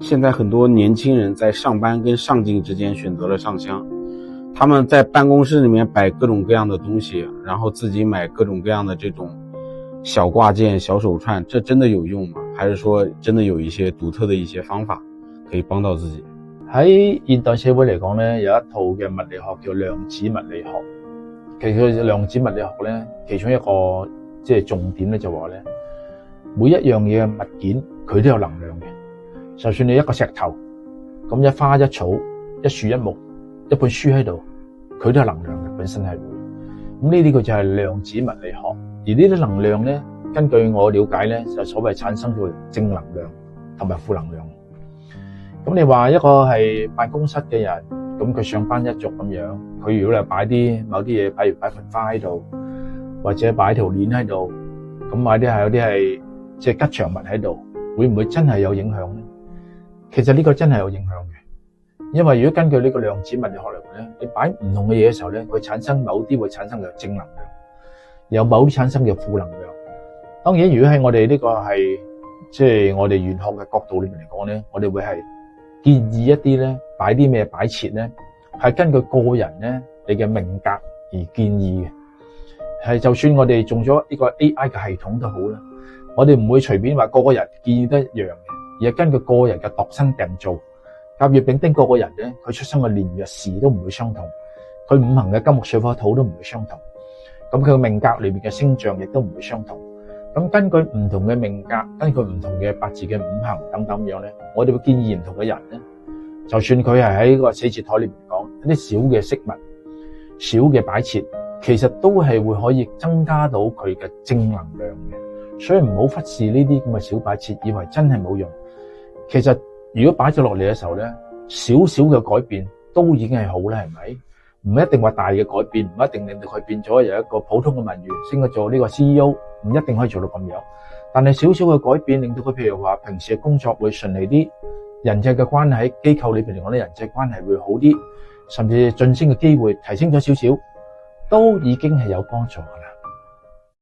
现在很多年轻人在上班跟上进之间选择了上香，他们在办公室里面摆各种各样的东西，然后自己买各种各样的这种小挂件、小手串，这真的有用吗？还是說真的有一些獨特的一些方法可以幫到自己？喺現代社會嚟講咧，有一套嘅物理學叫量子物理學。其實量子物理學咧，其中一個重點咧就話咧，每一樣嘢嘅物件佢都有能量嘅。就算你一個石頭，咁一花一草、一樹一木、一本書喺度，佢都有能量嘅，本身係會。咁呢啲佢就係量子物理學。而呢啲能量咧，根據我了解咧，就所謂產生咗正能量同埋負能量。咁你話一個係辦公室嘅人，咁佢上班一族咁樣，佢如果係擺啲某啲嘢，譬如擺盆花喺度，或者擺條鏈喺度，咁或者係有啲係吉祥物喺度，會唔會真係有影響咧？其實呢個真係有影響嘅，因為如果根據呢個量子物理學嚟講咧，你擺唔同嘅嘢嘅時候咧，佢產生某啲會產生嘅正能量，有某啲產生嘅負能量。當然，如果喺我哋呢個係我哋玄學嘅角度裏面嚟講咧，我哋會係建議一啲咧擺啲咩擺設咧，係根據個人咧你嘅命格而建議嘅。係就算我哋用咗呢個 AI 嘅系統都好啦，我哋唔會隨便話個個人建議得一樣嘅，而係根據個人嘅度身訂造。甲乙丙丁個個人咧，佢出生嘅年月時都唔會相同，佢五行嘅金木水火土都唔會相同，咁佢嘅命格裏面嘅星象亦都唔會相同。咁根據唔同嘅命格，根據唔同嘅八字嘅五行等等樣咧，我哋會建議唔同嘅人咧，就算佢係喺個死字台裏面講一啲小嘅飾物、小嘅擺設，其實都係會可以增加到佢嘅正能量嘅。所以唔好忽視呢啲咁嘅小擺設，以為真係冇用。其實如果擺咗落嚟嘅時候咧，少少嘅改變都已經係好啦，係咪？唔一定話大嘅改變，唔一定令到佢變咗由一個普通嘅文員升咗做呢個 CEO， 唔一定可以做到咁樣。但係少少嘅改變，令到佢譬如話平時嘅工作會順利啲，人際嘅關係喺機構裏邊嚟講咧，人際關係會好啲，甚至晉升嘅機會提升咗少少，都已經係有幫助㗎啦。